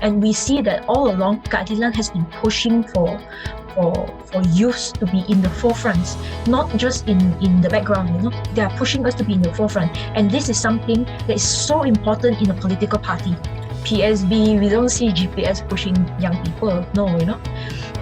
And we see that all along, Keadilan has been pushing for youths to be in the forefront, not just in the background, They are pushing us to be in the forefront. And this is something that is so important in a political party. PSB, we don't see GPS pushing young people, no,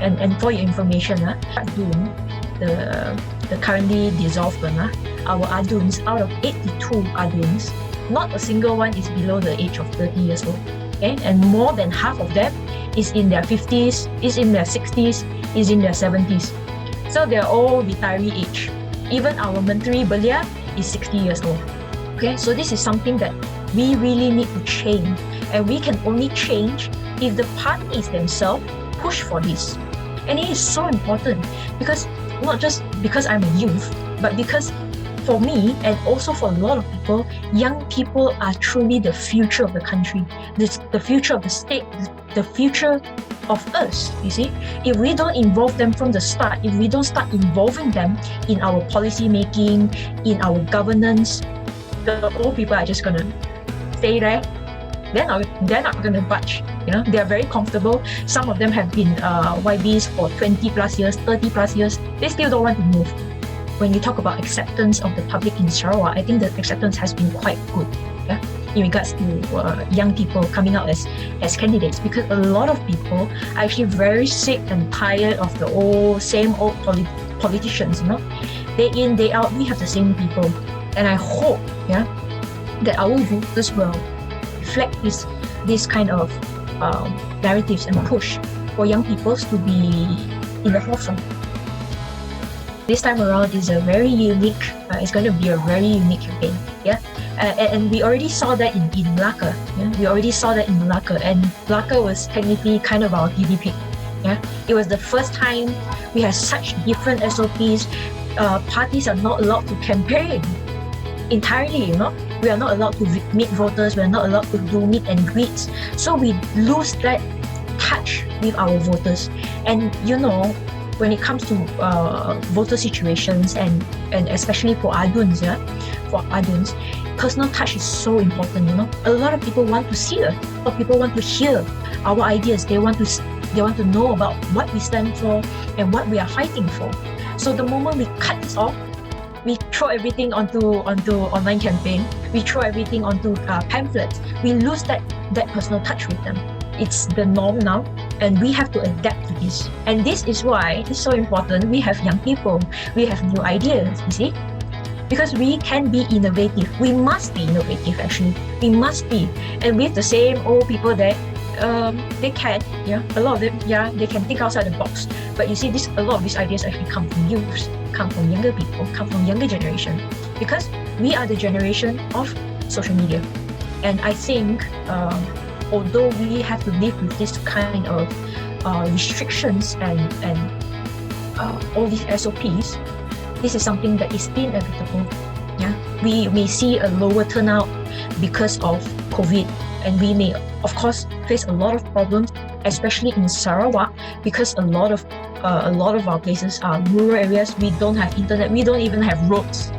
And for your information, Adun, the currently dissolved one, our Aduns, out of 82 Aduns, not a single one is below the age of 30 years old. Okay? And more than half of them is in their 50s, is in their 60s, is in their 70s. So they're all retiree age. Even our Menteri Belia is 60 years old. Okay, so this is something that we really need to change. And we can only change if the parties themselves push for this. And it is so important because not just because I'm a youth, but because for me and also for a lot of people, young people are truly the future of the country, the future of the state, the future of us, you see. If we don't involve them from the start, if we don't start involving them in our policy making, in our governance, the old people are just going to stay there. They're not going to budge. They are very comfortable. Some of them have been YBs for 20 plus years, 30 plus years. They still don't want to move. When you talk about acceptance of the public in Sarawak, I think the acceptance has been quite good, in regards to young people coming out as candidates, because a lot of people are actually very sick and tired of the same old politicians. Day in, day out, we have the same people. And I hope that our voters will reflect this kind of narratives and push for young people to be in the forefront. This time around is a very unique, it's going to be a very unique campaign, and we already saw that in Melaka, we already saw that in Melaka, and Melaka was technically kind of our guinea pig, It was the first time we had such different SOPs. Parties are not allowed to campaign entirely, We are not allowed to meet voters, we are not allowed to do meet and greets, so we lose that touch with our voters. And when it comes to voter situations and especially for Aduns, personal touch is so important. A lot of people want to see us. A lot of people want to hear our ideas. They want to know about what we stand for and what we are fighting for. So the moment we cut this off, we throw everything onto online campaign. We throw everything onto pamphlets. We lose that personal touch with them. It's the norm now, and we have to adapt to this. And this is why it's so important. We have young people. We have new ideas, you see? Because we can be innovative. We must be innovative, actually. We must be. And with the same old people there, they can, a lot of them, they can think outside the box. But you see, a lot of these ideas actually come from youth, come from younger people, come from younger generation. Because we are the generation of social media. And I think, although we have to live with this kind of restrictions and all these SOPs, this is something that is inevitable. We may see a lower turnout because of COVID, and we may, of course, face a lot of problems, especially in Sarawak, because a lot of our places are rural areas. We don't have internet. We don't even have roads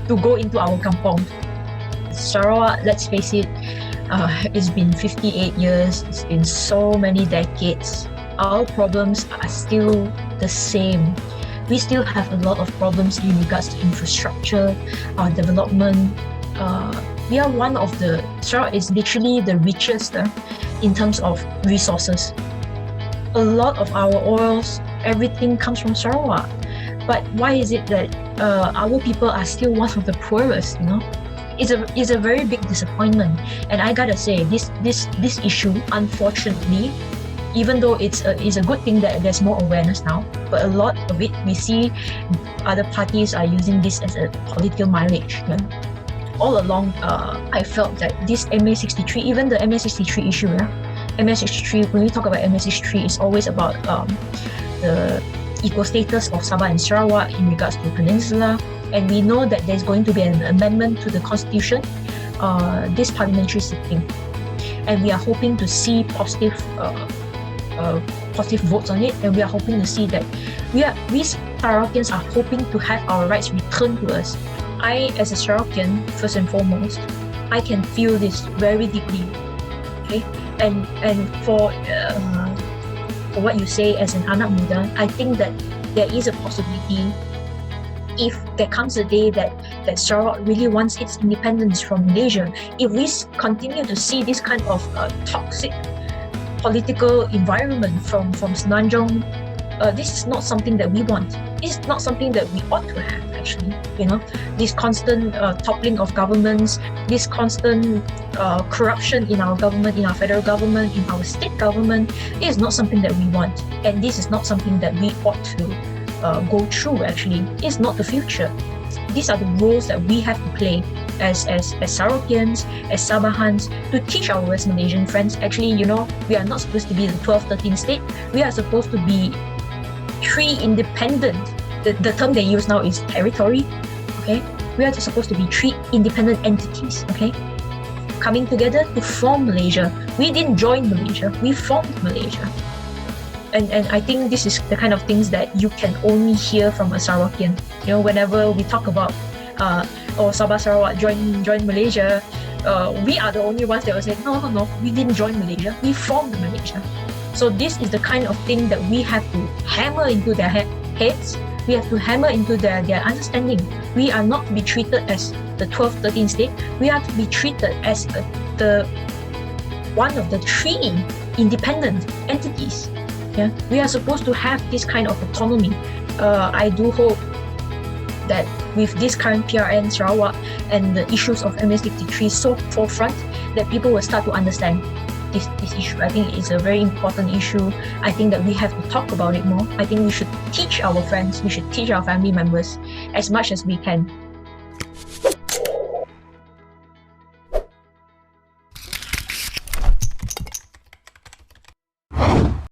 to go into our kampong. Sarawak, let's face it, it's been 58 years, it's been so many decades. Our problems are still the same. We still have a lot of problems in regards to infrastructure, development. We are one of Sarawak is literally the richest in terms of resources. A lot of our oils, everything comes from Sarawak. But why is it that our people are still one of the poorest, It's a very big disappointment. And I gotta say, this issue, unfortunately, even though it's a good thing that there's more awareness now, but a lot of it, we see other parties are using this as a political mileage. All along, I felt that this MA63, even the MA63 issue, MA63, when we talk about MA63, it's always about the equal status of Sabah and Sarawak in regards to Peninsula. And we know that there's going to be an amendment to the constitution this parliamentary sitting. And we are hoping to see positive votes on it, and we are hoping to see that we Sarawakians are hoping to have our rights returned to us. I, as a Sarawakian, first and foremost, I can feel this very deeply. Okay, And for what you say as an anak muda, I think that there is a possibility, if there comes a day that Sarawak really wants its independence from Malaysia, if we continue to see this kind of toxic political environment from Semenanjung, this is not something that we want. It's not something that we ought to have, actually. This constant toppling of governments, this constant corruption in our government, in our federal government, in our state government, is not something that we want. And this is not something that we ought to go through, actually. It's not the future. These are the roles that we have to play as Sarawakians, as Sabahans, to teach our West Malaysian friends, actually, we are not supposed to be the 12th, 13th state. We are supposed to be three independent, the term they use now is territory, okay? We are supposed to be three independent entities, okay? Coming together to form Malaysia. We didn't join Malaysia, we formed Malaysia. And I think this is the kind of things that you can only hear from a Sarawakian. Whenever we talk about Sabah Sarawak join Malaysia, we are the only ones that will say, no, we didn't join Malaysia, we formed Malaysia. So this is the kind of thing that we have to hammer into their heads. We have to hammer into their understanding. We are not to be treated as the 12th, 13th state. We are to be treated as the one of the three independent entities. Yeah, we are supposed to have this kind of autonomy. I do hope that with this current PRN Sarawak and the issues of MS-63 so forefront, that people will start to understand this issue. I think it's a very important issue. I think that we have to talk about it more. I think we should teach our friends, we should teach our family members as much as we can